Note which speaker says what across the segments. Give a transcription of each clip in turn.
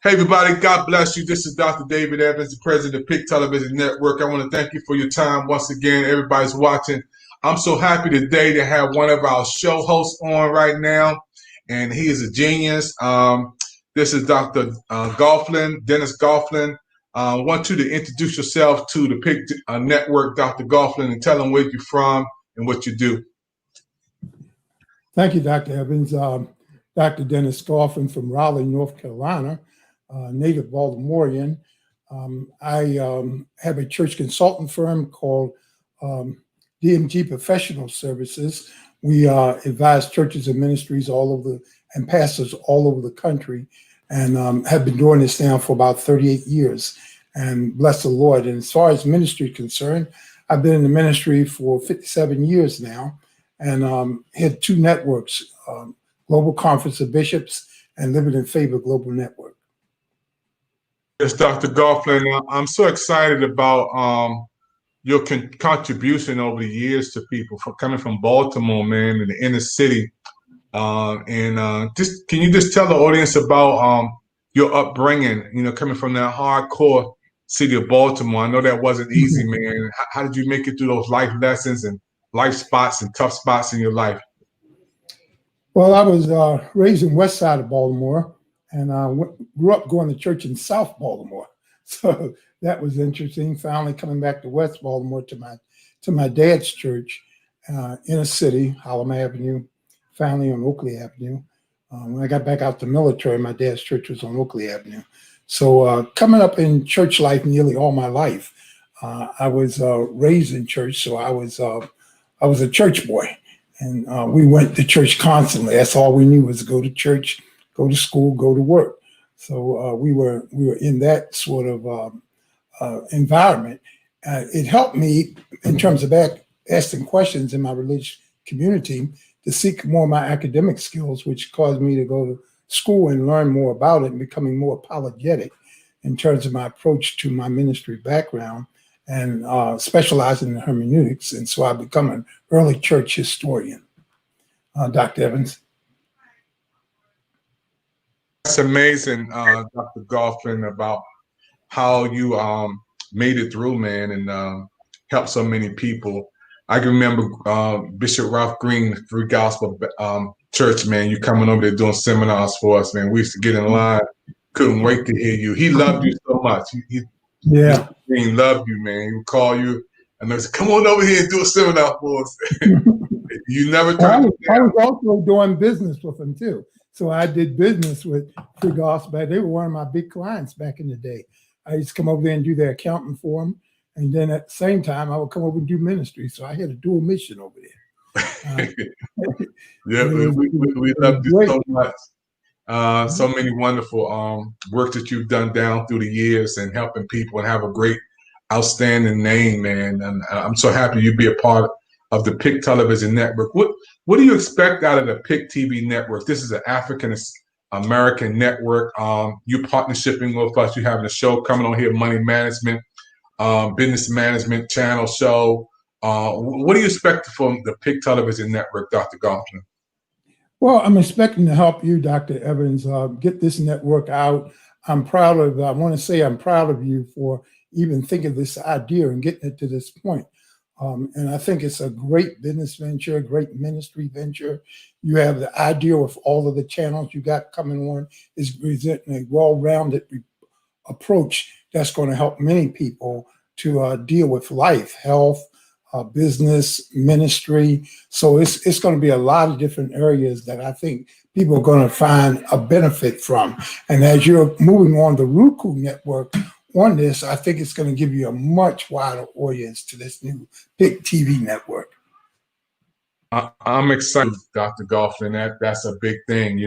Speaker 1: Hey, everybody, God bless you. This is Dr. David Evans, the president of Pic Television Network. I want to thank you for your time once again. Everybody's watching. I'm so happy today to have one of our show hosts on right now, and he is a genius. This is Dr. Gofflin, Dennis Gofflin. I want you to introduce yourself to the Pic Network, Dr. Gofflin, and tell them where you're from and what you do.
Speaker 2: Thank you, Dr. Evans. Dr. Dennis Gofflin from Raleigh, North Carolina. Native Baltimorean. I have a church consultant firm called DMG Professional Services. We advise churches and ministries all over and pastors all over the country, and have been doing this now for about 38 years. And bless the Lord. And as far as ministry is concerned, I've been in the ministry for 57 years now, and had two networks, Global Conference of Bishops and Living in Favor Global Network.
Speaker 1: Yes, Dr. Gofflin, I'm so excited about your contribution over the years to people coming from Baltimore, man, in the inner city. Just can you just tell the audience about your upbringing, coming from that hardcore city of Baltimore? I know that wasn't easy, man. How did you make it through those life lessons and life spots and tough spots in your life?
Speaker 2: Well, I was raised in west side of Baltimore, and grew up going to church in South Baltimore. So that was interesting. Finally coming back to West Baltimore to my dad's church in a city, Harlem Avenue, finally on Oakley Avenue. When I got back out the military, my dad's church was on Oakley Avenue. So coming up in church life nearly all my life, I was raised in church, so I was a church boy, and we went to church constantly. That's all we knew was go to church, go to school, go to work. So we were in that sort of environment. It helped me in terms of asking questions in my religious community to seek more of my academic skills, which caused me to go to school and learn more about it and becoming more apologetic in terms of my approach to my ministry background, and specializing in hermeneutics. And so I become an early church historian. Dr. Evans.
Speaker 1: That's amazing, Dr. Gofflin, about how you made it through, man, and helped so many people. I can remember Bishop Ralph Green, Free Gospel Church, man, you coming over there doing seminars for us, man. We used to get in line, couldn't wait to hear you. He loved you so much. He loved you, man. He would call you and they said, come on over here and do a seminar for us. You never turned it down.
Speaker 2: I was also doing business with him too. So I did business with Free Gospel. They were one of my big clients back in the day. I used to come over there and do their accounting for them. And then at the same time, I would come over and do ministry. So I had a dual mission over there.
Speaker 1: Yeah, we love you so much. So many wonderful work that you've done down through the years and helping people and have a great, outstanding name, man. And I'm so happy you be a part of the Pic Television Network. What do you expect out of the Pic TV Network? This is an African American network. You partnershiping with us. You having a show coming on here, Money Management, Business Management Channel show. What do you expect from the Pic Television Network, Dr. Gofflin?
Speaker 2: Well, I'm expecting to help you, Dr. Evans, get this network out. I want to say I'm proud of you for even thinking of this idea and getting it to this point. And I think it's a great business venture, a great ministry venture. You have the idea of all of the channels you got coming on is presenting a well-rounded approach that's going to help many people to deal with life, health, business, ministry. So it's going to be a lot of different areas that I think people are going to find a benefit from. And as you're moving on the Roku network on this, I think it's going to give you a much wider audience to this new Pic TV network.
Speaker 1: I'm excited, Dr. Gofflin. That's a big thing,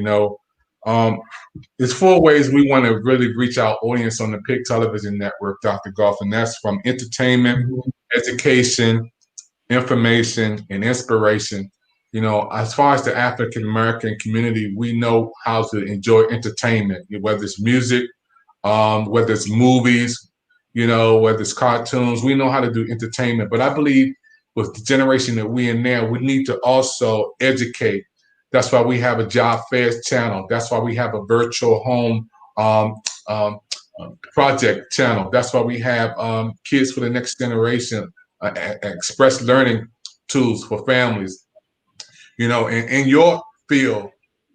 Speaker 1: There's 4 ways we want to really reach our audience on the Pic Television Network, Dr. Gofflin. That's from entertainment, education, information, and inspiration. As far as the African American community, we know how to enjoy entertainment, whether it's music, whether it's movies, whether it's cartoons. We know how to do entertainment. But I believe with the generation that we're in now, we need to also educate. That's why we have a job fairs channel. That's why we have a virtual home project channel. That's why we have Kids for the Next Generation, express learning tools for families. You know, in your field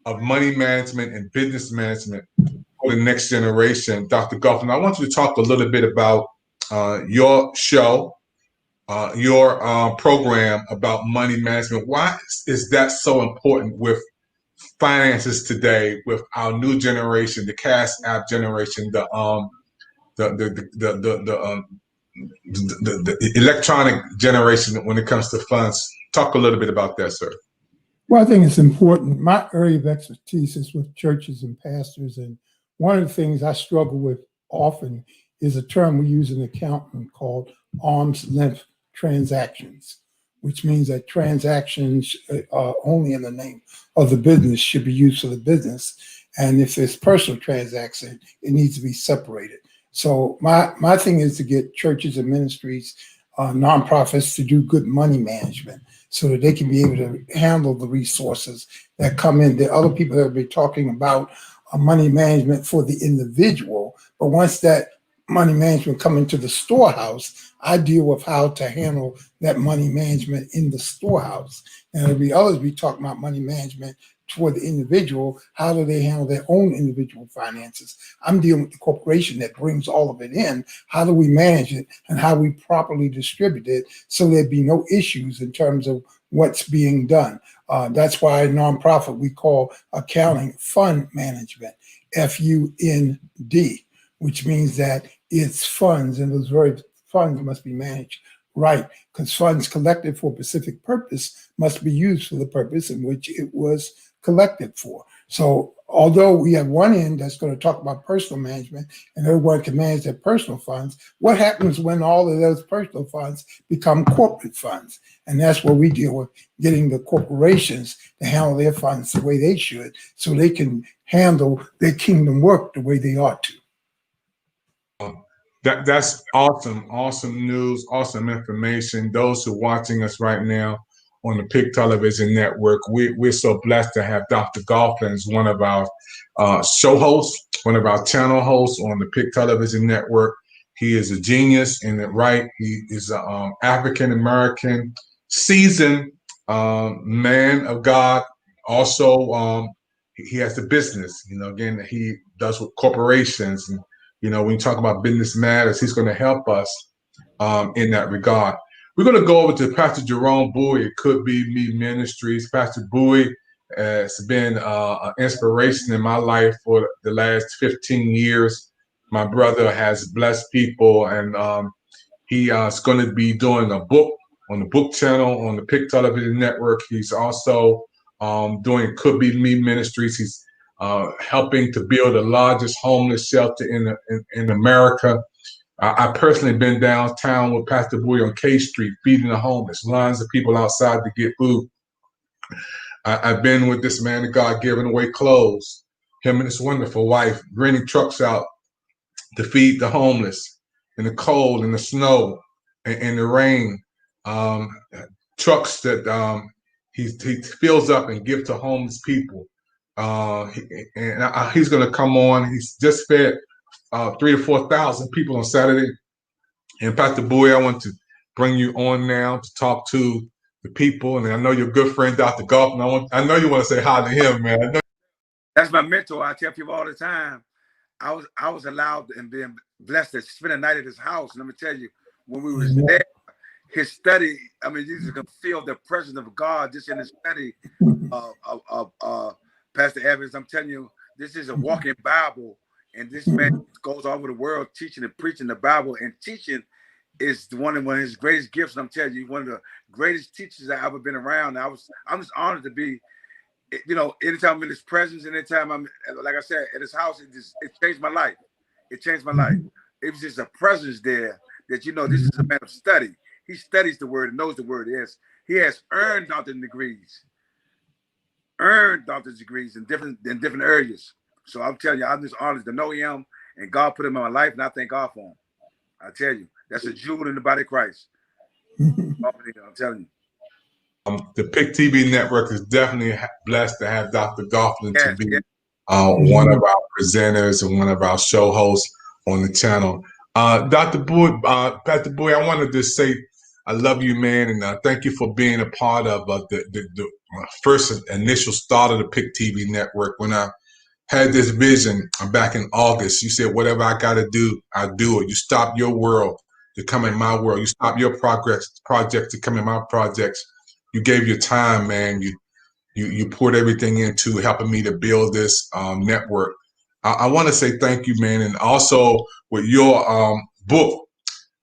Speaker 1: of money management and business management for the next generation, Dr. Goffin, I want you to talk a little bit about your show, your program about money management. Why is that so important with finances today, with our new generation, the Cash App generation, the electronic generation when it comes to funds? Talk a little bit about that, sir.
Speaker 2: Well, I think it's important. My area of expertise is with churches and pastors. And one of the things I struggle with often is a term we use in accounting called arm's length transactions, which means that transactions only in the name of the business should be used for the business. And if it's personal transaction, it needs to be separated. So my thing is to get churches and ministries, nonprofits to do good money management so that they can be able to handle the resources that come in. There are other people that have been talking about money management for the individual, but once that money management come into the storehouse, I deal with how to handle that money management in the storehouse. And there'll be others be talking about money management toward the individual. How do they handle their own individual finances? I'm dealing with the corporation that brings all of it in. How do we manage it and how we properly distribute it so there'd be no issues in terms of what's being done? That's why a nonprofit we call accounting fund management, FUND, which means that it's funds, and those very funds must be managed right, because funds collected for a specific purpose must be used for the purpose in which it was collected for. So although we have one end that's going to talk about personal management and everyone can manage their personal funds, what happens when all of those personal funds become corporate funds? And that's where we deal with getting the corporations to handle their funds the way they should so they can handle their kingdom work the way they ought to.
Speaker 1: That's awesome. Awesome news, awesome information. Those who are watching us right now on the Pic Television Network, we're so blessed to have Dr. Goffin as one of our show hosts, one of our channel hosts on the Pic Television Network. He is a genius in it, right? He is an African-American, seasoned man of God. Also, he has the business. You know, again, he does with corporations. And, you know, when you talk about business matters, he's going to help us in that regard. We're going to go over to Pastor Jerome Bowie. It Could Be Me Ministries. Pastor Bowie has been an inspiration in my life for the last 15 years. My brother has blessed people, and he is going to be doing a book on the book channel on the Pic Television Network. He's also doing Could Be Me Ministries. He's helping to build the largest homeless shelter in America. I personally been downtown with Pastor Bowie on K Street, feeding the homeless, lines of people outside to get food. I've been with this man of God giving away clothes, him and his wonderful wife, bringing trucks out to feed the homeless in the cold, in the snow, in the rain. Trucks that he fills up and gives to homeless people. He's going to come on. He's just fed 3,000 to 4,000 people on Saturday. And Pastor Bowie, I want to bring you on now to talk to the people. And I know your good friend, Dr. Goffin. I know you want to say hi to him, man.
Speaker 3: That's my mentor. I tell people all the time. I was allowed and being blessed to spend a night at his house. And let me tell you, when we was there, his study, I mean, you just can feel the presence of God just in his study of Pastor Evans. I'm telling you, this is a walking Bible. And this man goes all over the world teaching and preaching the Bible. And teaching is one of his greatest gifts. And I'm telling you, one of the greatest teachers I've ever been around. I'm just honored to be, you know, anytime I'm in his presence, anytime I'm, like I said, at his house, it changed my life. It changed my life. It was just a presence there that, you know, this is a man of study. He studies the word and knows the word. Yes, he has earned doctorate degrees in different areas. So I'm telling you, I'm just honored to know him, and God put him in my life, and I thank God for him. I tell you, that's a jewel in the body of Christ. I'm telling you.
Speaker 1: The Pic TV Network is definitely blessed to have Dr. Goffin to be one of our presenters and one of our show hosts on the channel. Dr. Bowie, Pastor Bowie, I wanted to say I love you, man, and thank you for being a part of the first initial start of the Pic TV Network. When I had this vision back in August, you said, whatever I got to do, I'll do it. You stopped your world to come in my world. You stopped your project to come in my projects. You gave your time, man. You poured everything into helping me to build this network. I want to say thank you, man. And also with your book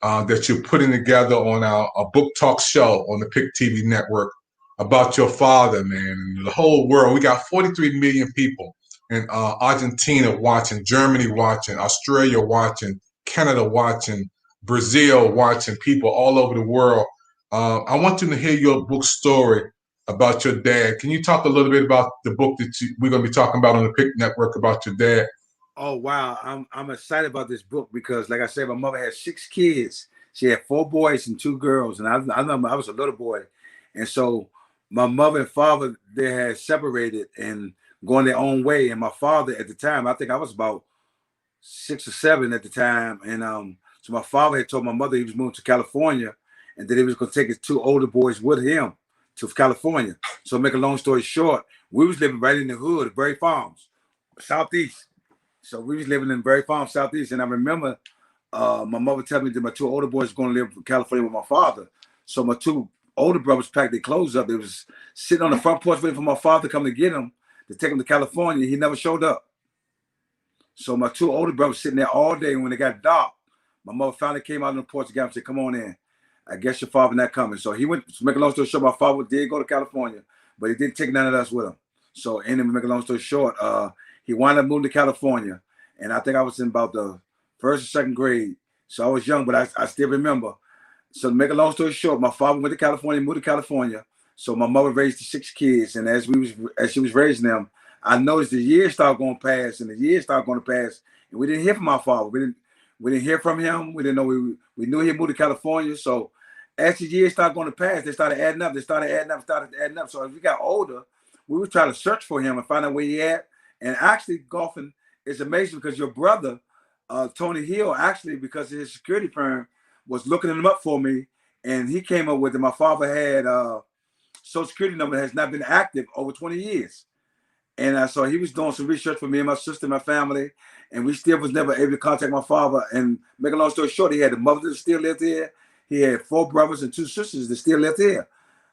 Speaker 1: that you're putting together on a book talk show on the Pic TV Network about your father, man, and the whole world. We got 43 million people in Argentina watching, Germany watching, Australia watching, Canada watching, Brazil watching, people all over the world. I want you to hear your book story about your dad. Can you talk a little bit about the book that we're going to be talking about on the Pic Network about your dad?
Speaker 3: Oh wow, I'm excited about this book because, like I said, my mother had 6 kids. She had 4 boys and 2 girls, and I remember I was a little boy, and so my mother and father, they had separated and going their own way. And my father at the time, I think I was about 6 or 7 at the time, and so my father had told my mother he was moving to California, and that he was going to take his 2 older boys with him to California. So to make a long story short, we was living right in the hood of Berry Farms, Southeast. So we was living in Berry Farm, Southeast, and I remember my mother telling me that my 2 older boys were going to live in California with my father. So my 2 older brothers packed their clothes up. They was sitting on the front porch waiting for my father to come to get them, to take them to California. He never showed up. So my 2 older brothers sitting there all day, and when it got dark, my mother finally came out on the porch and got him and said, "Come on in. I guess your father not coming." So he went, to make a long story short, my father did go to California, but he didn't take none of us with him. So anyway, to make a long story short, he wound up moving to California. And I think I was in about the 1st or 2nd grade. So I was young, but I still remember. So to make a long story short, my father went to California, moved to California. So my mother raised the 6 kids. And as she was raising them, I noticed the years started going past and the years started going to pass. And we didn't hear from my father. We didn't hear from him. We didn't know we knew he moved to California. So as the years started going to pass, they started adding up. So as we got older, we would try to search for him and find out where he at. And actually, golfing, it's amazing because your brother, Tony Hill, actually, because of his security firm, was looking him up for me, and he came up with it. My father had Social Security number that has not been active over 20 years. And so he was doing some research for me and my sister and my family, and we still was never able to contact my father. And make a long story short, he had a mother that still lived here. He had 4 brothers and 2 sisters that still lived here.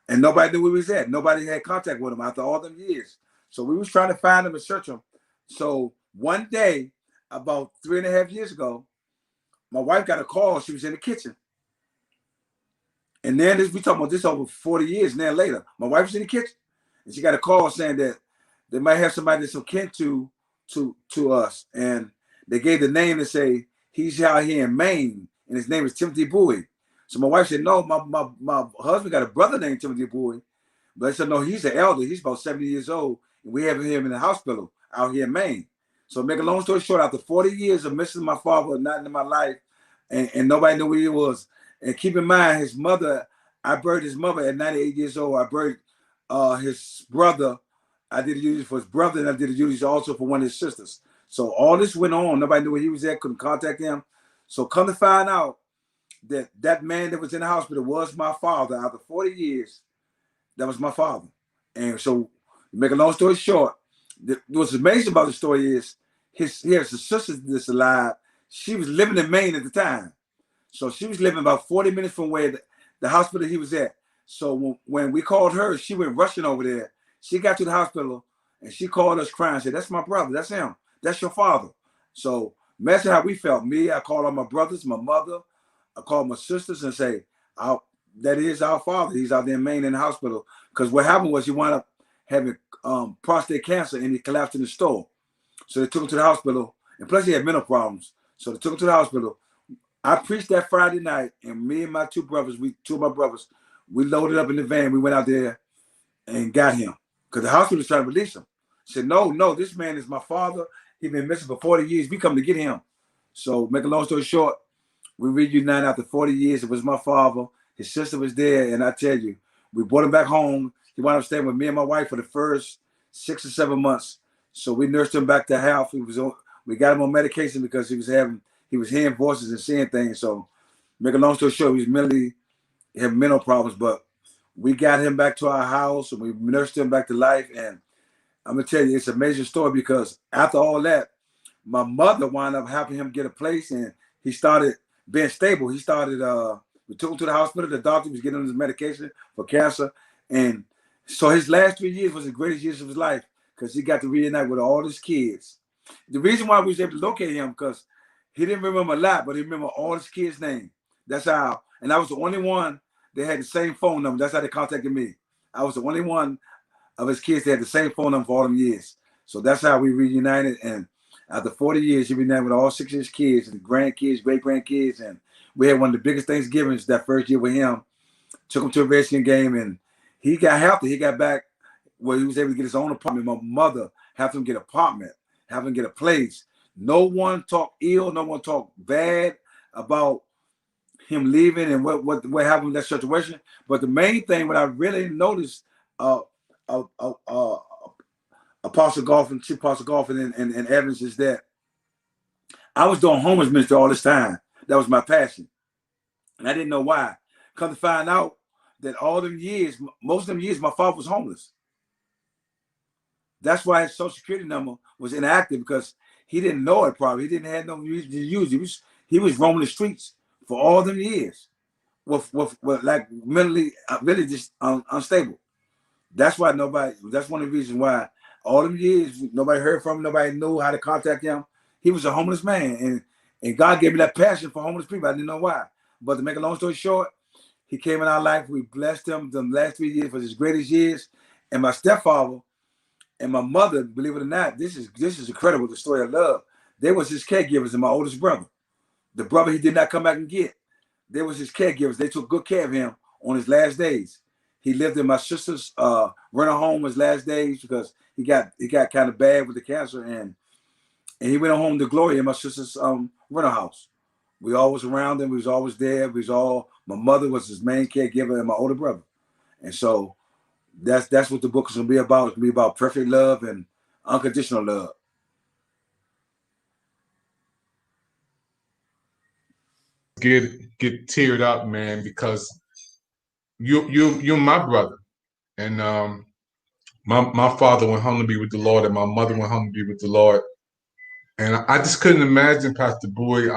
Speaker 3: And nobody knew where he was at. Nobody had contact with him after all them years. So we was trying to find him and search him. So one day, about 3.5 years ago, my wife got a call. She was in the kitchen. And then we talking about this over 40 years now later. My wife was in the kitchen, and she got a call saying that they might have somebody that's akin to us. And they gave the name and say, he's out here in Maine, and his name is Timothy Bowie. So my wife said, no, my husband got a brother named Timothy Bowie. But I said, no, he's an elder. He's about 70 years old. And we have him in the hospital out here in Maine. So make a long story short, after 40 years of missing my father, not in my life, and nobody knew where he was. And keep in mind, his mother, I buried his mother at 98 years old. I buried his brother. I did a eulogy for his brother, and I did a eulogy also for one of his sisters. So all this went on. Nobody knew where he was at, couldn't contact him. So come to find out that that man that was in the hospital was my father. After 40 years, that was my father. And so, to make a long story short, what's amazing about the story is he has a sister that's alive. She was living in Maine at the time. So she was living about 40 minutes from where the hospital he was at. So when we called her, she went rushing over there. She got to the hospital and she called us crying and said, "That's my brother. That's him. That's your father." So imagine how we felt. Me, I called all my brothers, my mother. I called my sisters and say, that is our father. He's out there in Maine in the hospital. Because what happened was he wound up having prostate cancer and he collapsed in the store. So they took him to the hospital. And plus he had mental problems. So they took him to the hospital. I preached that Friday night, and me and my 2 brothers, two of my brothers, we loaded up in the van. We went out there and got him. Because the hospital was trying to release him. I said, no, this man is my father. He's been missing for 40 years. We come to get him. So make a long story short, we reunited after 40 years. It was my father. His sister was there. And I tell you, we brought him back home. He wound up staying with me and my wife for the first 6 or 7 months. So we nursed him back to health. We got him on medication because he was hearing voices and seeing things. So make a long story short, he had mental problems, but we got him back to our house and we nursed him back to life. And I'm gonna tell you, it's a major story because after all that, my mother wound up helping him get a place, and he started being stable. We took him to the hospital. The doctor was getting him his medication for cancer, and so his last 3 years was the greatest years of his life because he got to reunite with all his kids. The reason why we was able to locate him because he didn't remember a lot, but he remembered all his kids' names. That's how, and I was the only one that had the same phone number. That's how they contacted me. I was the only one of his kids that had the same phone number for all them years. So that's how we reunited. And after 40 years, he reunited with all 6 of his kids and grandkids, great grandkids. And we had one of the biggest Thanksgivings that first year with him. Took him to a Redskin game, and he got healthy. He got back where he was able to get his own apartment. My mother had him get an apartment, have him get a place. No one talked ill, no one talked bad about him leaving and what happened in that situation. But the main thing, what I really noticed, Apostle Golfin, Chief Apostle Golfin and Evans, is that I was doing homeless ministry all this time. That was my passion. And I didn't know why. Come to find out that all them years, most of them years, my father was homeless. That's why his Social Security number was inactive because he didn't know it probably. He didn't have no reason to use it. He was roaming the streets for all them years with like mentally really just unstable. That's why that's one of the reasons why all them years nobody heard from him, nobody knew how to contact him. He was a homeless man, and God gave me that passion for homeless people. I didn't know why. But to make a long story short, he came in our life. We blessed him the last 3 years for his greatest years. And my stepfather and my mother, believe it or not, this is incredible, the story of love. They was his caregivers and my oldest brother. The brother he did not come back and get. They was his caregivers. They took good care of him on his last days. He lived in my sister's rental home his last days because he got kind of bad with the cancer, and he went home to glory in my sister's rental house. We always around him. We was always there. My mother was his main caregiver and my older brother. And so that's what the book is going to be about. It's going to be about perfect love and unconditional love.
Speaker 1: Get teared up, man, because you're my brother, and my father went home to be with the Lord, and my mother went home to be with the Lord, and I just couldn't imagine, Pastor Bowie,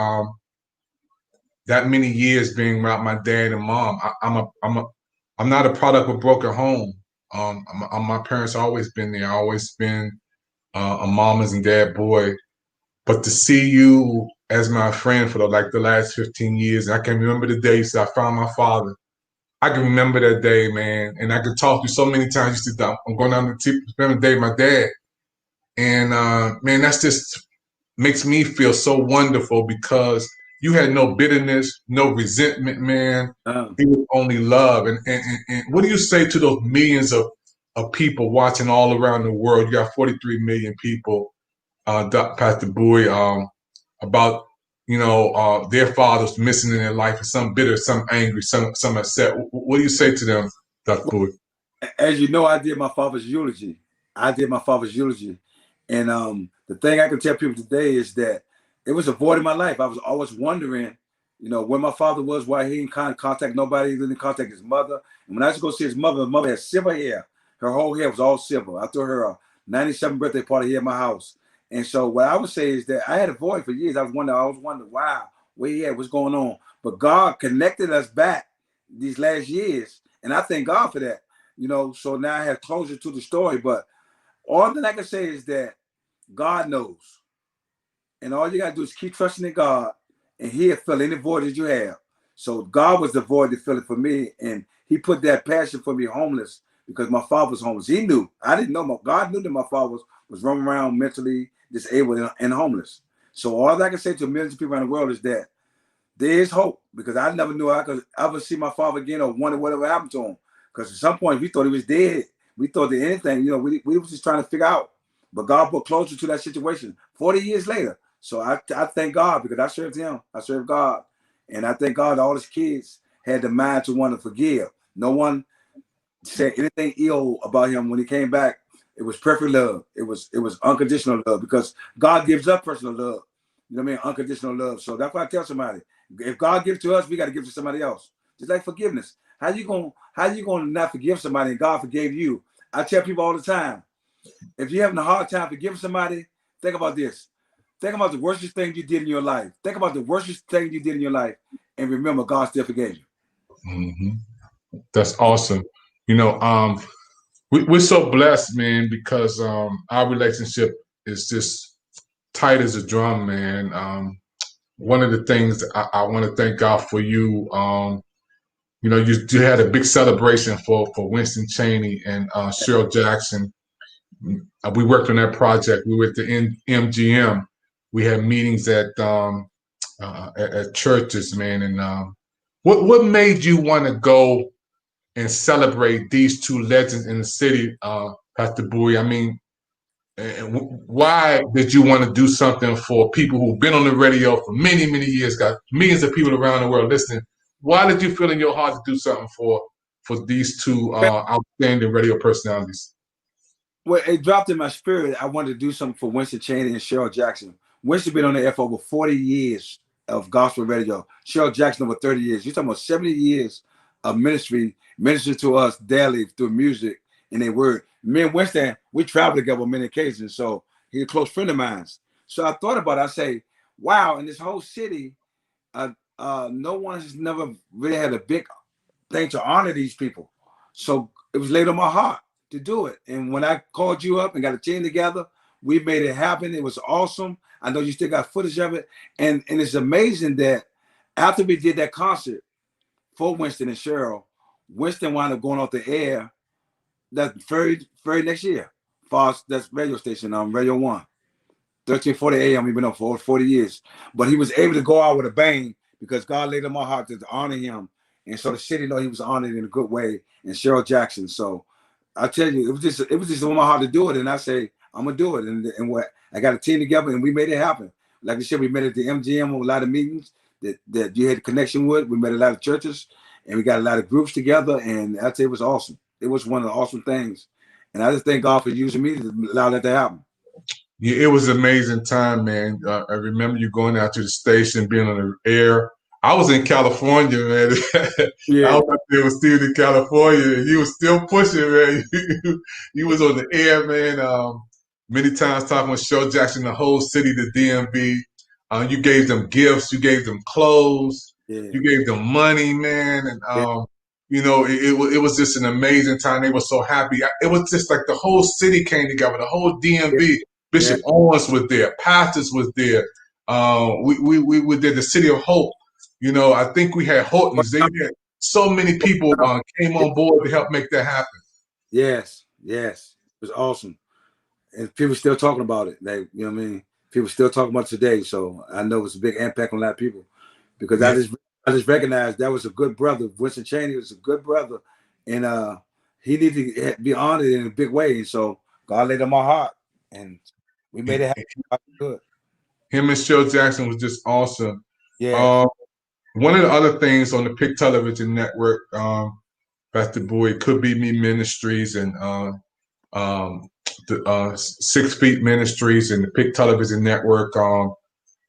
Speaker 1: that many years being around my dad and mom. I'm not a product of a broken home. My parents always been there. I always been a mama's and dad boy. But to see you as my friend for the last 15 years, I can remember the days I found my father. I can remember that day, man, and I could talk to you so many times. You said, I'm going down to spend the day with my dad. And man, that's just makes me feel so wonderful because you had no bitterness, no resentment, man. It was only love. And what do you say to those millions of people watching all around the world? You got 43 million people, Pastor Bowie, about their fathers missing in their life, some bitter, some angry, some upset. What do you say to them, Dr. Bowie?
Speaker 3: As you know, I did my father's eulogy. And the thing I can tell people today is that it was a void in my life. I was always wondering, where my father was, why he didn't contact nobody, he didn't contact his mother. And when I used to go see his mother had silver hair. Her whole hair was all silver. I threw her a 97th birthday party here at my house. And so what I would say is that I had a void for years. I was wondering, wow, where he at, what's going on? But God connected us back these last years. And I thank God for that. So now I have closure to the story. But all that I can say is that God knows. And all you got to do is keep trusting in God, and he'll fill any void that you have. So God was the void to fill it for me. And he put that passion for me homeless because my father was homeless. He knew. I didn't know. God knew that my father was roaming around mentally disabled and homeless. So all I can say to millions of people around the world is that there is hope, because I never knew I could ever see my father again or wonder whatever happened to him. Because at some point we thought he was dead. We thought that anything, we were just trying to figure out. But God put closer to that situation 40 years later. So I thank God, because I served him. I served God. And I thank God all his kids had the mind to want to forgive. No one said anything ill about him when he came back. It was perfect love. It was unconditional love, because God gives up personal love. You know what I mean? Unconditional love. So that's why I tell somebody, if God gives to us, we got to give to somebody else. Just like forgiveness. How you gonna not forgive somebody and God forgave you? I tell people all the time, if you're having a hard time forgiving somebody, think about this. Think about the worst thing you did in your life. Think about the worst thing you did in your life, and remember, God still forgave you.
Speaker 1: That's awesome. You know, we're so blessed, man, because our relationship is just tight as a drum, man. One of the things I want to thank God for you. You know, you had a big celebration for Winston Cheney and Cheryl Jackson. We worked on that project. We were at the MGM. We had meetings at churches, man. And what made you want to go and celebrate these two legends in the city, Pastor Bowie? I mean, why did you want to do something for people who've been on the radio for many, many years, got millions of people around the world listening? Why did you feel in your heart to do something for these two outstanding radio personalities?
Speaker 3: Well, it dropped in my spirit. I wanted to do something for Winston Cheney and Cheryl Jackson. Winston been on the air for over 40 years of gospel radio. Cheryl Jackson over 30 years. You're talking about 70 years of ministry to us daily through music and their word. Me and Winston, we traveled together on many occasions, so he's a close friend of mine. So I thought about it. I say, wow, in this whole city, no one has never really had a big thing to honor these people. So it was laid on my heart to do it. And when I called you up and got a team together, we made it happen. It was awesome. I know you still got footage of it. And it's amazing that after we did that concert for Winston and Cheryl, Winston wound up going off the air that very next year. That's radio station, Radio 1. 1340 AM, we've been on for over 40 years. But he was able to go out with a bang because God laid on my heart to honor him. And so the city know he was honored in a good way. And Cheryl Jackson. So I tell you, it was just on my heart to do it. And I say, I'm gonna do it. And what I got a team together and we made it happen. Like I said, we met at the MGM on a lot of meetings that you had a connection with. We met a lot of churches and we got a lot of groups together. And I'd say it was awesome. It was one of the awesome things. And I just thank God for using me to allow that to happen.
Speaker 1: Yeah, it was an amazing time, man. I remember you going out to the station, being on the air. I was in California, man.
Speaker 3: Yeah.
Speaker 1: I was up there with Steve in California, and he was still pushing, man. He was on the air, man. Many times talking with Cheryl Jackson, the whole city, the DMV. You gave them gifts, you gave them clothes, you gave them money, man, and you know, it was just an amazing time. They were so happy. It was just like the whole city came together, the whole DMV. Bishop Owens was there, pastors was there. We were there, the City of Hope. You know, I think we had Hortons. They had so many people came on board to help make that happen.
Speaker 3: Yes. It was awesome. And people still talking about it. They, you know what I mean? People still talking about it today. So I know it's a big impact on a lot of people. Because I just recognized that was a good brother. Winston Cheney was a good brother. And he needed to be honored in a big way. And so God laid on my heart. And we made it happen. Good.
Speaker 1: Him and Cheryl Jackson was just awesome.
Speaker 3: Yeah.
Speaker 1: One of the other things on the Pic Television Network, Pastor Bowie, Could Be Me Ministries and the 6 Feet Ministries and the Pic Television Network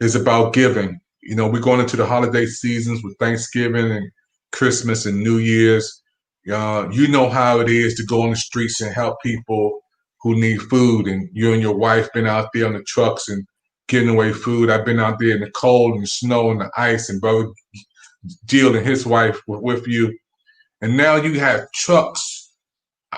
Speaker 1: is about giving. You know, we're going into the holiday seasons with Thanksgiving and Christmas and New Year's. You know how it is to go on the streets and help people who need food. And you and your wife been out there on the trucks and giving away food. I've been out there in the cold and the snow and the ice, and Brother Jill and his wife were with you. And now you have trucks.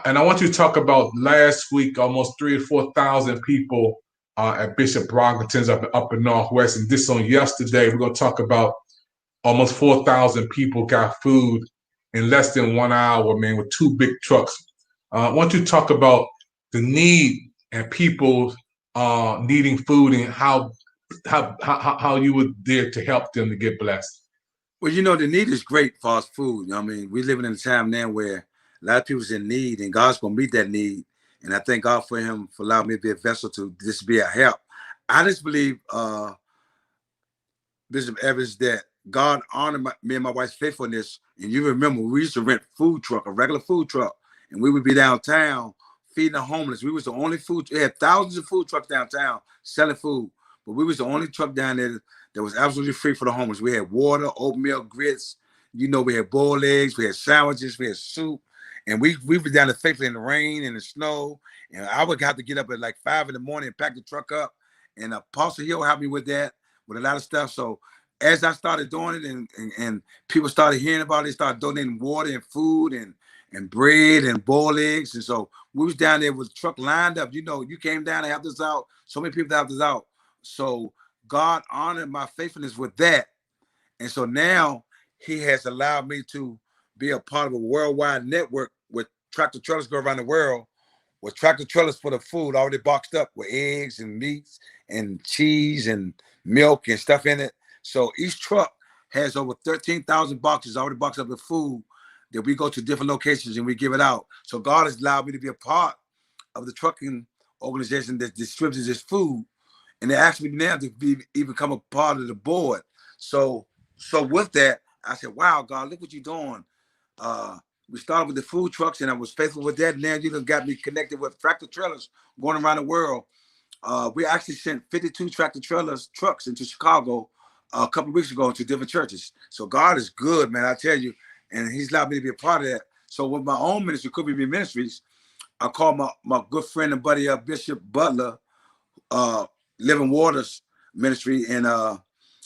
Speaker 1: And I want you to talk about last week, almost 3,000 or 4,000 people at Bishop Brogden's up in Northwest. And this on yesterday, we're going to talk about almost 4,000 people got food in less than 1 hour, man, with 2 big trucks. I want you to talk about the need and people needing food and how you were there to help them to get blessed.
Speaker 3: Well, you know, the need is great for us food. You know what I mean? We're living in a time now where a lot of people's in need and God's going to meet that need. And I thank God for him for allowing me to be a vessel to just be a help. I just believe, Bishop Evans, that God honored me and my wife's faithfulness. And you remember, we used to rent a regular food truck, and we would be downtown feeding the homeless. We was the only food. They had thousands of food trucks downtown selling food, but we was the only truck down there that was absolutely free for the homeless. We had water, oatmeal, grits. You know, we had boiled eggs, we had sandwiches, we had soup, and we were down there faithfully in the rain and the snow. And I would have to get up at like 5 in the morning and pack the truck up. And Apostle Hill helped me with that, with a lot of stuff. So as I started doing it, and people started hearing about it, they started donating water and food and bread and boiled eggs. And so we was down there with the truck lined up. You know, you came down to help us out. So many people to help us out. So God honored my faithfulness with that. And so now he has allowed me to be a part of a worldwide network with tractor trailers go around the world, with tractor trailers for the food already boxed up with eggs and meats and cheese and milk and stuff in it. So each truck has over 13,000 boxes already boxed up with food that we go to different locations and we give it out. So God has allowed me to be a part of the trucking organization that distributes this food. And they asked me now to become a part of the board. So with that, I said, wow, God, look what you're doing. We started with the food trucks and I was faithful with that. Now you done got me connected with tractor trailers going around the world. We actually sent 52 tractor trucks into Chicago a couple of weeks ago into different churches. So God is good, man, I tell you. And he's allowed me to be a part of that. So with my own ministry, Could Be Ministries, I called my good friend and buddy, Bishop Butler, Living Waters Ministry. And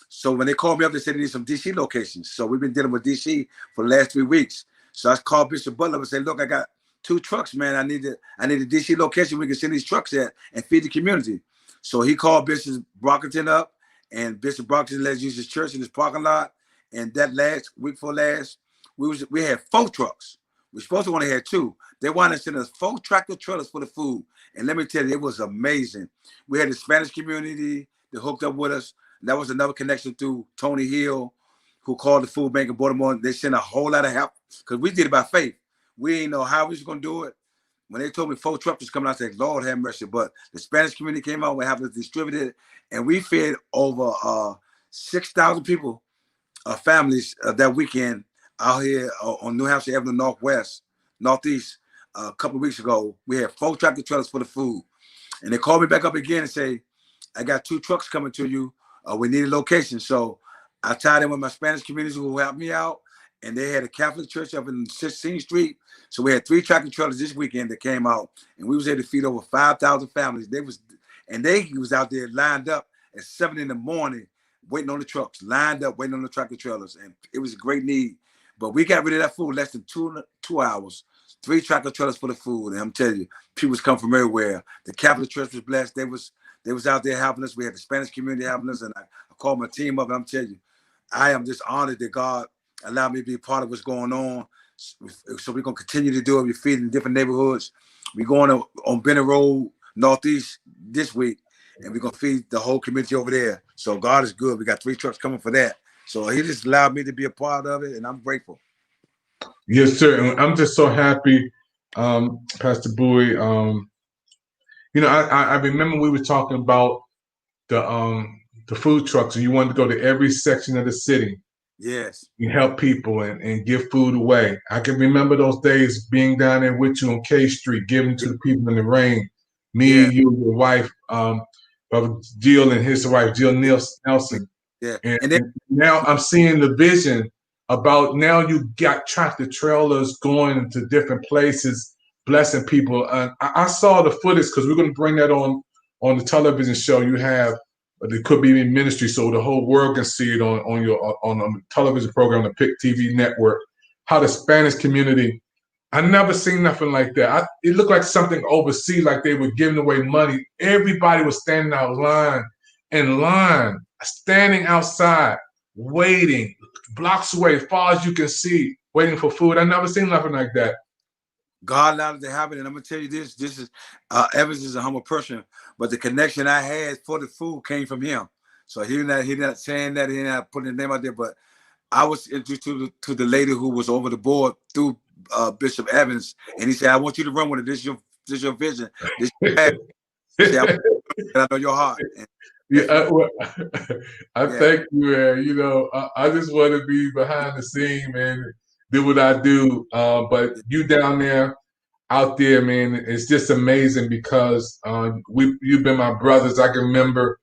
Speaker 3: so when they called me up, they said they need some DC locations. So we've been dealing with DC for the last 3 weeks. So I called Bishop Butler and said, look, I got 2 trucks, man. I need a DC location we can send these trucks at and feed the community. So he called Bishop Brockington up, and Bishop Brockington let us use his church in his parking lot. And that last week before last, we had 4 trucks. We're supposed to only have 2. They wanted to send us 4 tractor trailers for the food. And let me tell you, it was amazing. We had the Spanish community that hooked up with us. And that was another connection through Tony Hill, who called the food bank in Baltimore. They sent a whole lot of help because we did it by faith. We didn't know how we was going to do it. When they told me 4 trucks was coming out, I said, Lord have mercy. But the Spanish community came out, we have it distributed, and we fed over 6,000 people, families that weekend out here on New Hampshire Avenue Northeast. A couple of weeks ago, we had 4 tractor trailers for the food. And they called me back up again and say, I got 2 trucks coming to you. We need a location. So I tied in with my Spanish community who helped me out. And they had a Catholic church up in 16th Street. So we had 3 tractor trailers this weekend that came out. And we was able to feed over 5,000 families. They was out there lined up at 7 in the morning, waiting on the trucks, lined up, waiting on the tractor trailers. And it was a great need. But we got rid of that food less than 2 hours. 3 tractor trailers for the food. And I'm telling you, people come from everywhere. The Catholic church was blessed. They was out there helping us. We had the Spanish community helping us. And I called my team up. And I'm telling you, I am just honored that God allowed me to be a part of what's going on. So we're going to continue to do it. We're feeding different neighborhoods. We're going on Bennett Road, Northeast this week. And we're going to feed the whole community over there. So God is good. We got 3 trucks coming for that. So he just allowed me to be a part of it. And I'm grateful.
Speaker 1: Yes, sir. And I'm just so happy, Pastor Bowie. You know, I remember we were talking about the food trucks, and you wanted to go to every section of the city.
Speaker 3: Yes.
Speaker 1: You help people and give food away. I can remember those days being down there with you on K Street, giving to the people in the rain. Me,
Speaker 3: Yeah.
Speaker 1: you, your wife, Brother Jill and his wife, Jill Nelson.
Speaker 3: Yeah.
Speaker 1: And now I'm seeing the vision about now you got tractor trailers going to different places, blessing people. I saw the footage because we're going to bring that on the television show. You have the Could Be Ministry, so the whole world can see it on the television program, the Pic TV Network. How the Spanish community, I never seen nothing like that. It looked like something overseas, like they were giving away money. Everybody was standing standing outside, waiting, blocks away, as far as you can see, waiting for food. I never seen nothing like that.
Speaker 3: God allowed it to happen. And I'm going to tell you this is Evans is a humble person, but the connection I had for the food came from him. So he not saying that, he not putting his name out there, but I was introduced to the lady who was over the board through Bishop Evans. And he said, I want you to run with it. This is your vision. This is your he said, I know your heart. And
Speaker 1: I thank you, man. You know, I just want to be behind the scene, man, do what I do. But you down there, out there, man. It's just amazing because you've been my brothers. I can remember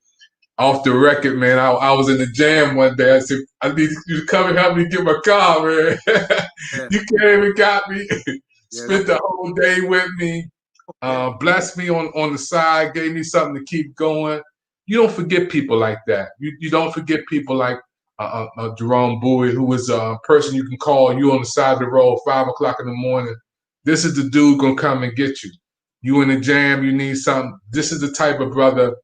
Speaker 1: off the record, man. I was in the jam one day. I said, I need you to come and help me get my car, man.
Speaker 3: Yeah,
Speaker 1: You came and got me.
Speaker 3: yeah,
Speaker 1: Spent the whole day with me.
Speaker 3: yeah.
Speaker 1: Blessed me on the side. Gave me something to keep going. You don't forget people like that. You don't forget people like Jerome Bowie, who was a person you can call you on the side of the road, 5 o'clock in the morning. This is the dude gonna come and get you. You in the jam, you need something. This is the type of brother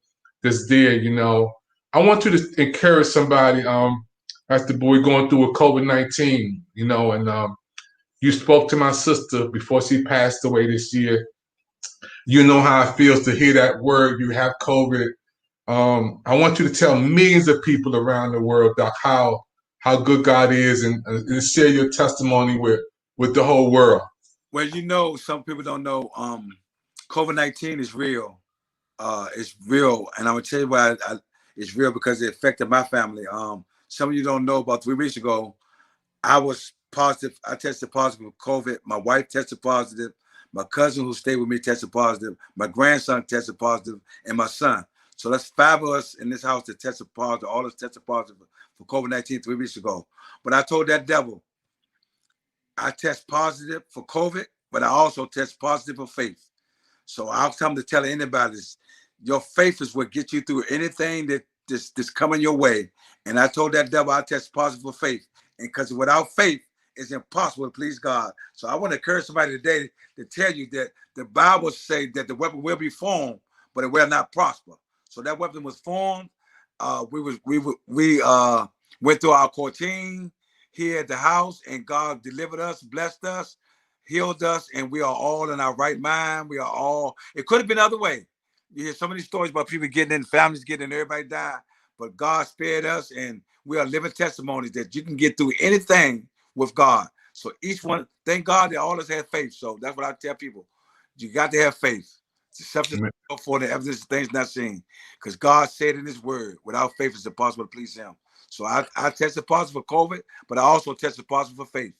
Speaker 1: that's there, you know. I want you to encourage somebody, that's the boy going through with COVID-19, you know, and you spoke to my sister before she passed away this year. You know how it feels to hear that word, you have COVID. I want you to tell millions of people around the world, Doc, how good God is, and share your testimony with the whole world.
Speaker 3: Well, you know, some people don't know. COVID-19 is real. It's real, and I'm gonna tell you why it's real because it affected my family. Some of you don't know. About 3 weeks ago, I was positive. I tested positive for COVID. My wife tested positive. My cousin who stayed with me tested positive. My grandson tested positive, and my son. So that's 5 of us in this house that tested positive. All of us tested positive for COVID-19 3 weeks ago. But I told that devil, I test positive for COVID, but I also test positive for faith. So I'll come to tell anybody this, your faith is what gets you through anything that's coming your way. And I told that devil I test positive for faith. And because without faith, it's impossible to please God. So I want to encourage somebody today to tell you that the Bible says that the weapon will be formed, but it will not prosper. So that weapon was formed. We went through our quarantine here at the house, and God delivered us, blessed us, healed us, and we are all in our right mind. We are all, it could have been other way. You hear so many stories about people getting in, families getting in, everybody died, but God spared us, and we are living testimonies that you can get through anything with God. So each one, thank God that all of us have faith. So that's what I tell people. You got to have faith. It's the substance for the evidence of things not seen. Because God said in his word, without faith it's impossible to please him. So I tested positive for COVID, but I also tested positive for faith.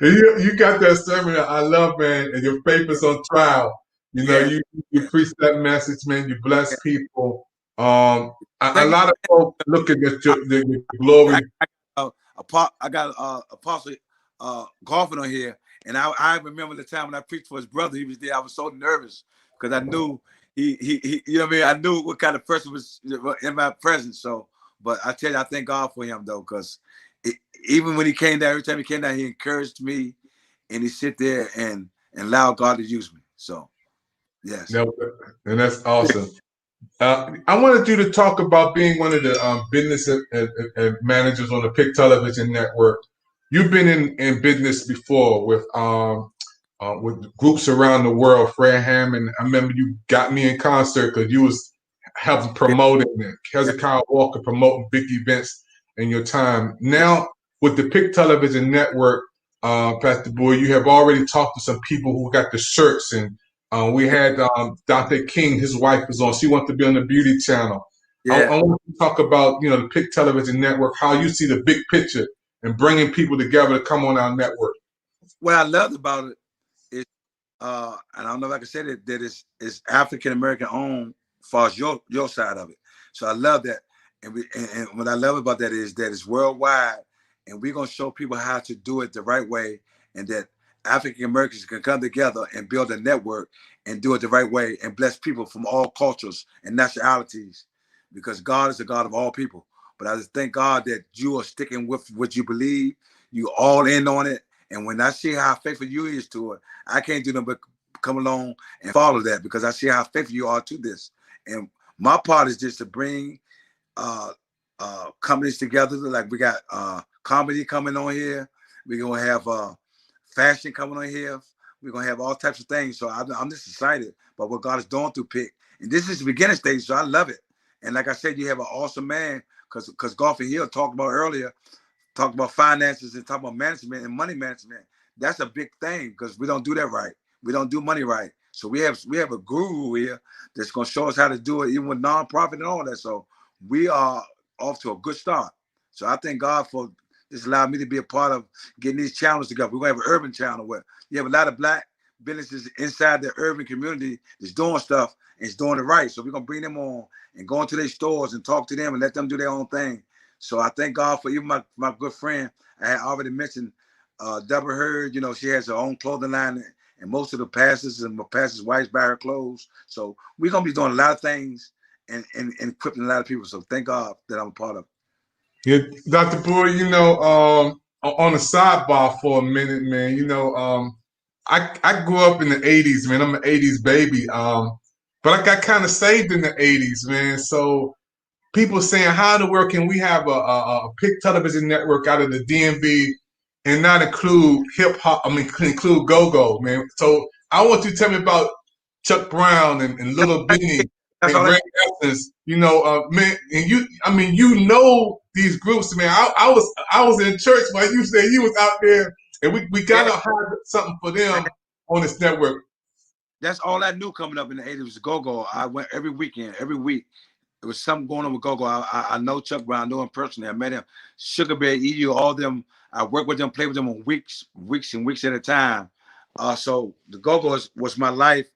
Speaker 1: You got that sermon I love, man, and your faith is on trial. You know, you preach that message, man. You bless people. A lot of folks looking at your glory.
Speaker 3: I got Apostle Golfing on here, and I remember the time when I preached for his brother. He was there. I was so nervous because I knew he you know what I mean. I knew what kind of person was in my presence. So, but I tell you, I thank God for him though, because even when he came down, every time he came down, he encouraged me, and he sit there and allow God to use me. So, yes,
Speaker 1: and that's awesome. I wanted you to talk about being one of the business managers on the Pic Television Network. You've been in business before with groups around the world. Fred Hammond, I remember you got me in concert because you was helping promoting it. Hezekiah Walker promoting big events in your time. Now with the Pic Television Network, Pastor Boy, you have already talked to some people who got the shirts, and we had Dante King, his wife was on. She wanted to be on the beauty channel. I want to talk about, the Pic Television Network, how you see the big picture and bringing people together to come on our network.
Speaker 3: What I loved about it is, and I don't know if I can say that it's African American owned as far as your side of it. So I love that, and what I love about that is that it's worldwide, and we're gonna show people how to do it the right way, and that African Americans can come together and build a network and do it the right way and bless people from all cultures and nationalities, because God is a God of all people. But I just thank God that you are sticking with what you believe. You all in on it. And when I see how faithful you is to it, I can't do nothing but come along and follow that, because I see how faithful you are to this. And my part is just to bring companies together. Like we got comedy coming on here. We're gonna have fashion coming on here. We're gonna have all types of things. So I'm just excited about what God is doing through Pic. And this is the beginning stage, so I love it. And like I said, you have an awesome man, because Golf and Hill talked about earlier, talk about finances and talk about management and money management. That's a big thing, because we don't do that right. We don't do money right. So we have a guru here that's going to show us how to do it, even with nonprofit and all that. So we are off to a good start. So I thank God for This allowed me to be a part of getting these channels together. We're gonna have an urban channel where you have a lot of black businesses inside the urban community that's doing stuff and it's doing it right. So we're gonna bring them on and go into their stores and talk to them and let them do their own thing. So I thank God for even my good friend. I had already mentioned Deborah Heard. You know, she has her own clothing line, and most of the pastors and my pastor's wives buy her clothes. So we're gonna be doing a lot of things and equipping a lot of people. So thank God that I'm a part of.
Speaker 1: Yeah, Dr. Brewer, you know, on the sidebar for a minute, man, you know, I grew up in the 80s, man. I'm an 80s baby. But I got kind of saved in the 80s, man. So people saying, how in the world can we have a Pic television network out of the DMV and not include hip hop? I mean, include go-go, man. So I want you to tell me about Chuck Brown and Little Beanie
Speaker 3: That's
Speaker 1: and
Speaker 3: all.
Speaker 1: Ray Evans. You know, man, and you. I mean, you know these groups, man. I was in church while you said you was out there, and we gotta have something for them on this network.
Speaker 3: That's all I knew coming up in the 80s was go-go. I went every weekend, every week. There was something going on with go-go. I know Chuck Brown, I know him personally. I met him, Sugar Bear, EU, all them. I worked with them, played with them on weeks and weeks at a time. So the go-go was my life.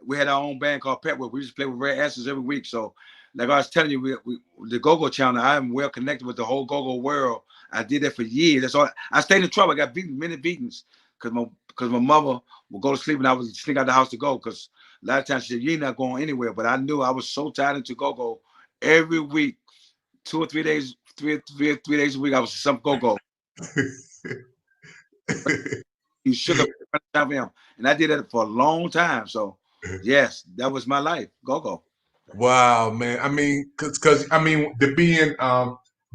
Speaker 3: We had our own band called Petwork. We used to play with Red Asses every week. So like I was telling you, the go-go channel, I am well connected with the whole go-go world. I did that for years. That's all. I stayed in trouble. I got beaten, many beatings because my mother would go to sleep and I would sneak out the house to go because a lot of times she said, you're not going anywhere. But I knew I was so tied into go-go every week, 2 or 3 days, three days a week, I was some go-go. You sugar him. And I did that for a long time. So yes, that was my life. Go-go.
Speaker 1: Wow, man. I mean, cause I mean, to be in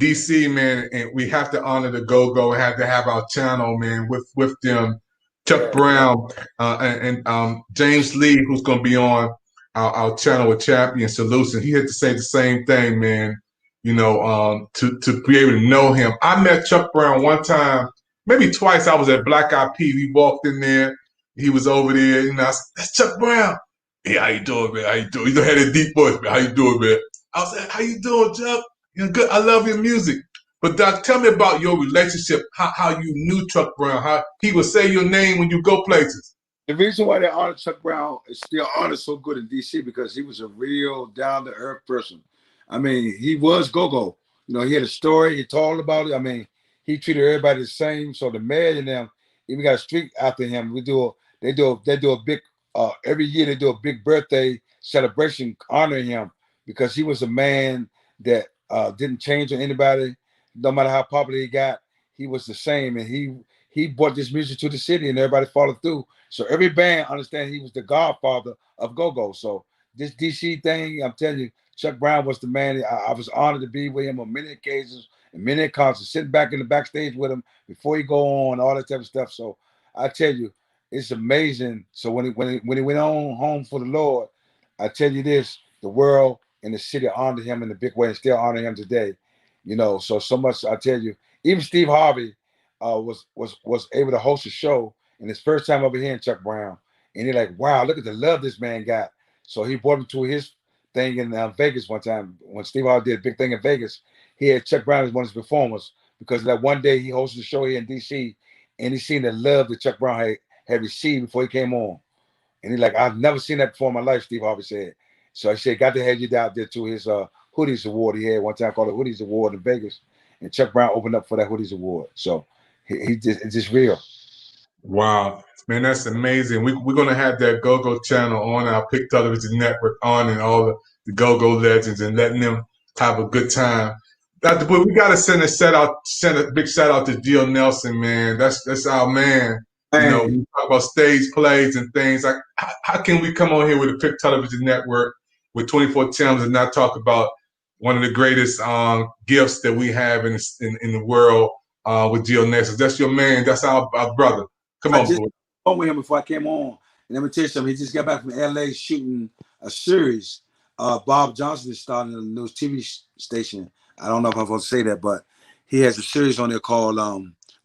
Speaker 1: DC, man, and we have to honor the go-go and have to have our channel, man, with them. Chuck Brown and James Lee, who's gonna be on our channel with Champion Solution. He had to say the same thing, man. You know, to be able to know him. I met Chuck Brown one time, maybe twice. I was at Black Eyed Peas. We walked in there. He was over there. You know, I said, that's Chuck Brown. Hey, how you doing, man? How you doing? You had a deep voice, man. How you doing, man? I was like, how you doing, Chuck? You're good. I love your music. But Doc, tell me about your relationship, how you knew Chuck Brown, how he would say your name when you go places.
Speaker 3: The reason why they honor Chuck Brown is still honored so good in DC because he was a real down-to-earth person. I mean, he was go-go. You know, he had a story. He told about it. I mean, he treated everybody the same. So the mayor and them, even got a street after him. They do a big every year they do a big birthday celebration honoring him because he was a man that didn't change on anybody. No matter how popular he got, he was the same, and he brought this music to the city, and everybody followed through. So every band understand he was the godfather of go-go. So this DC thing, I'm telling you, Chuck Brown was the man. I was honored to be with him on many occasions and many concerts, sitting back in the backstage with him before he go on, all that type of stuff. So I tell you, it's amazing. So when he went on home for the Lord, I tell you this, the world and the city honored him in a big way and still honor him today. You know, so much I tell you, even Steve Harvey was able to host a show and his first time over hearing Chuck Brown. And he's like, wow, look at the love this man got. So he brought him to his thing in Vegas one time. When Steve Harvey did a big thing in Vegas, he had Chuck Brown as one of his performers because that one day he hosted a show here in DC and he seen the love that Chuck Brown had received before he came on. And he's like, I've never seen that before in my life, Steve Harvey said. So I said, got to have you out there to his Hoodies Award he had one time called the Hoodies Award in Vegas. And Chuck Brown opened up for that Hoodies Award. So it's just real.
Speaker 1: Wow, man, that's amazing. We're gonna have that go-go channel on our Pic Television Network on and all the go-go legends and letting them have a good time. Dr. Boy, we gotta send a big shout out to Gio Nelson, man. That's our man. You know, we talk about stage plays and things. Like, how can we come on here with the Pic Television Network with 24 channels and not talk about one of the greatest gifts that we have in the world with Gio Nelson? That's your man. That's our brother. Come on,
Speaker 3: I just
Speaker 1: boy.
Speaker 3: spoke with him before I came on. And let me tell you something. He just got back from LA shooting a series. Bob Johnson is starting a new TV station. I don't know if I'm supposed to say that, but he has a series on there called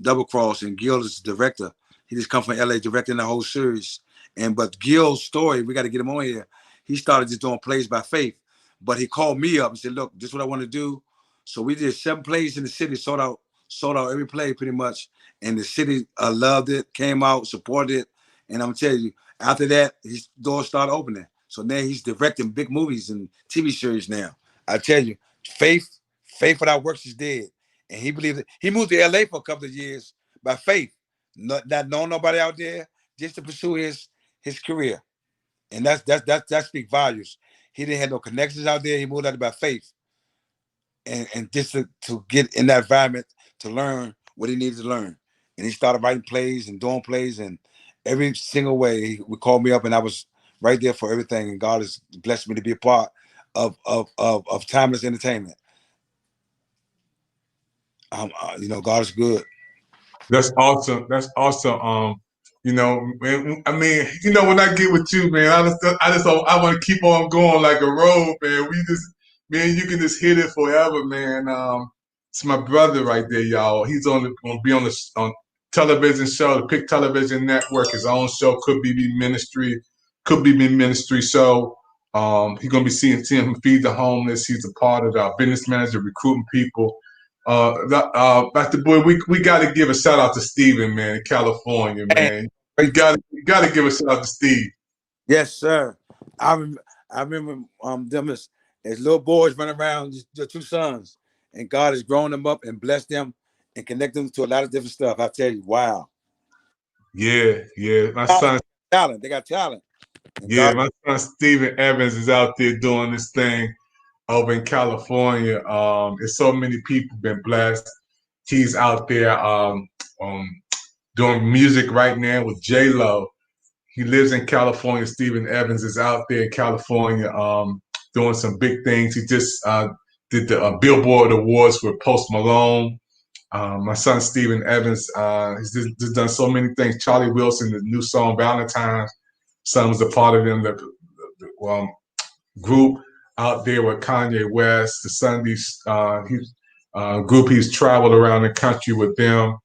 Speaker 3: Double Cross, and Gil is the director. He just come from LA directing the whole series. But Gil's story, we got to get him on here. He started just doing plays by faith. But he called me up and said, look, this is what I want to do. So we did 7 plays in the city, sold out sold out every play pretty much, and the city loved it, came out, supported it, and I'm telling you, after that, his doors started opening. So now he's directing big movies and TV series now. I tell you, faith without works is dead, and he believes it. He moved to LA for a couple of years by faith, not knowing nobody out there, just to pursue his career, and that speaks volumes. He didn't have no connections out there. He moved out there by faith, and just to get in that environment to learn what he needed to learn. And he started writing plays and doing plays, and every single way he would call me up, and I was right there for everything. And God has blessed me to be a part of Timeless Entertainment. God is good.
Speaker 1: That's awesome. That's awesome. Man, I mean, when I get with you, man, I want to keep on going like a road, man. Man, you can just hit it forever, man. It's my brother right there, y'all. He's going to be on television show, the Pic Television Network, his own show, Could Be Me Ministry show. He's going to be seeing him feed the homeless. He's a part of our business manager, recruiting people. Dr. Boy, we got to give a shout out to Steven, man, in California, man. You got to give a shout out to Steve.
Speaker 3: Yes, sir. I remember them as little boys running around, your two sons, and God has grown them up and blessed them and connected them to a lot of different stuff. I tell you, wow.
Speaker 1: Yeah. My son,
Speaker 3: talent. They got talent.
Speaker 1: Yeah, my son Steven Evans is out there doing this thing over in California. There's so many people been blessed. He's out there doing music right now with J-Lo. He lives in California. Steven Evans is out there in California doing some big things. He just did the Billboard Awards with Post Malone. My son Steven Evans, he's just done so many things. Charlie Wilson, the new song Valentine's, son was a part of them. The group out there with Kanye West, the Sundays group. He's traveled around the country with them.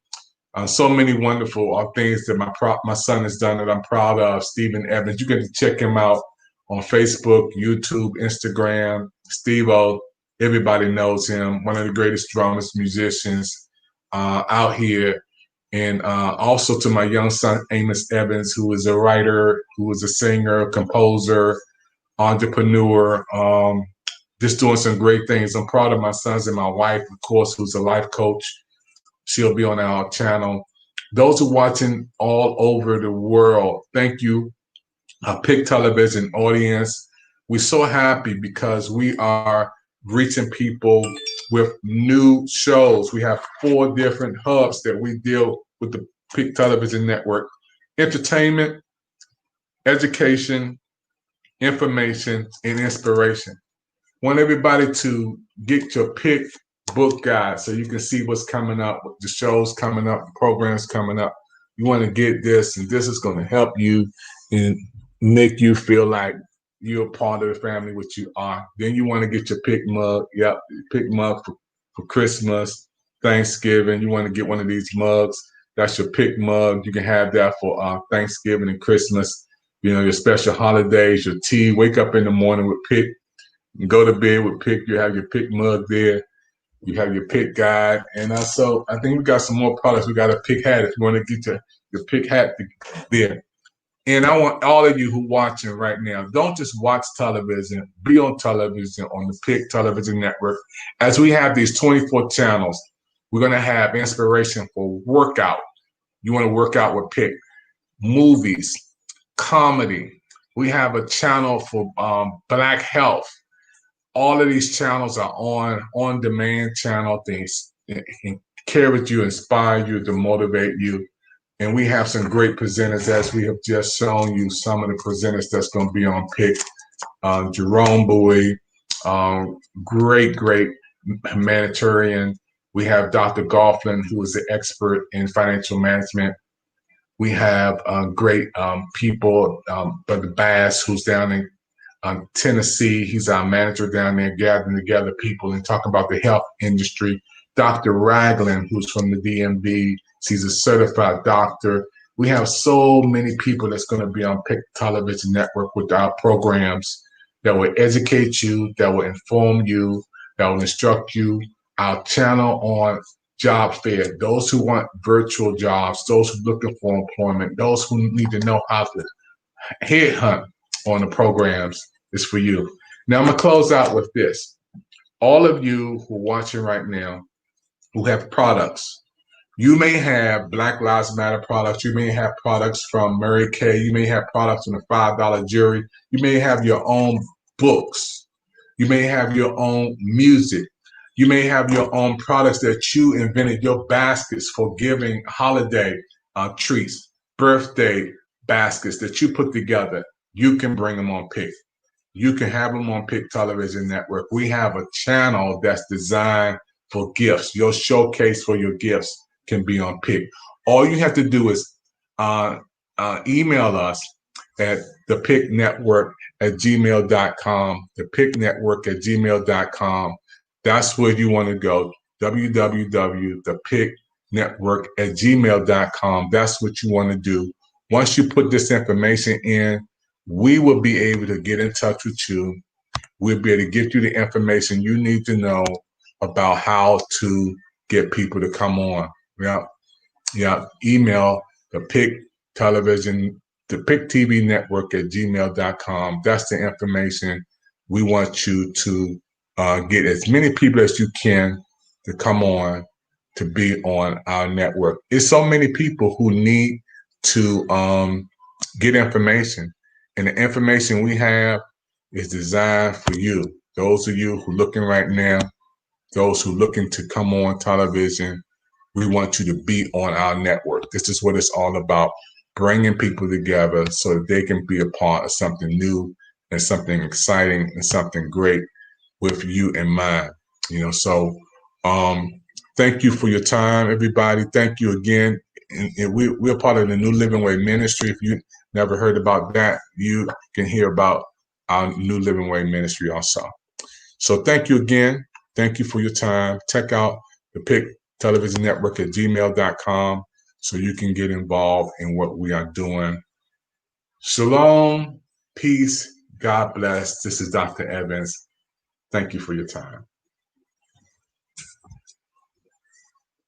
Speaker 1: So many wonderful things that my son has done that I'm proud of. Steven Evans, you can check him out on Facebook, YouTube, Instagram. Steve-O, everybody knows him. One of the greatest drummers, musicians out here. And also to my young son, Amos Evans, who is a writer, who is a singer, composer, entrepreneur, just doing some great things. I'm proud of my sons and my wife, of course, who's a life coach. She'll be on our channel. Those who are watching all over the world, thank you, Pic Television audience. We're so happy because we are reaching people with new shows. We have 4 different hubs that we deal with the Pic Television Network: entertainment, education, information, and inspiration. Want everybody to get your Pic book guide so you can see what's coming up, the shows coming up, the programs coming up. You want to get this, and this is going to help you and make you feel like you're a part of the family, which you are. Then you want to get your Pic mug. Yep, Pic mug for Christmas, Thanksgiving. You want to get one of these mugs. That's your Pic mug. You can have that for Thanksgiving and Christmas. Your special holidays, your tea. Wake up in the morning with Pic. You go to bed with Pic. You have your Pic mug there. You have your Pic guide. And also, I think we got some more products. We got a Pic hat if you want to get your Pic hat there. And I want all of you who are watching right now, don't just watch television, be on television on the Pic Television Network. As we have these 24 channels, we're going to have inspiration for workout. You want to work out with Pic. Movies, comedy. We have a channel for Black health. All of these channels are on-demand channel things. Encourage you, inspire you, to motivate you. And we have some great presenters, as we have just shown you some of the presenters that's going to be on Pic. Jerome Bowie, great humanitarian. We have Dr. Gofflin, who is an expert in financial management. We have great people, Brother Bass, who's down in Tennessee. He's our manager down there, gathering together people and talking about the health industry. Dr. Ragland, who's from the DMV. He's a certified doctor. We have so many people that's going to be on Pic Television Network with our programs that will educate you, that will inform you, that will instruct you. Our channel on job fair, those who want virtual jobs, those who are looking for employment, those who need to know how to headhunt on the programs is for you. Now I'm gonna close out with this. All of you who are watching right now who have products, you may have Black Lives Matter products, you may have products from Mary Kay, you may have products from the $5 Jury, you may have your own books, you may have your own music, you may have your own products that you invented, your baskets for giving holiday treats, birthday baskets that you put together. You can bring them on Pic. You can have them on Pic Television Network. We have a channel that's designed for gifts. Your showcase for your gifts can be on Pic. All you have to do is email us at thepicnetwork@gmail.com, thepicnetwork@gmail.com. That's where you want to go, www.thepicnetwork@gmail.com. That's what you want to do. Once you put this information in, we will be able to get in touch with you. We'll be able to get you the information you need to know about how to get people to come on. Yeah. Email the Pic Television, the Pic TV Network @gmail.com. That's the information. We want you to get as many people as you can to come on to be on our network. It's so many people who need to get information, and the information we have is designed for you. Those of you who are looking right now, those who are looking to come on television, we want you to be on our network. This is what it's all about, bringing people together so that they can be a part of something new and something exciting and something great with you in mind. So thank you for your time, everybody. Thank you again. And we're part of the New Living Way Ministry. If you never heard about that, you can hear about our New Living Way Ministry also. So thank you again. Thank you for your time. Check out the Pic Television Network @gmail.com so you can get involved in what we are doing. Shalom, peace, God bless. This is Dr. Evans. Thank you for your time.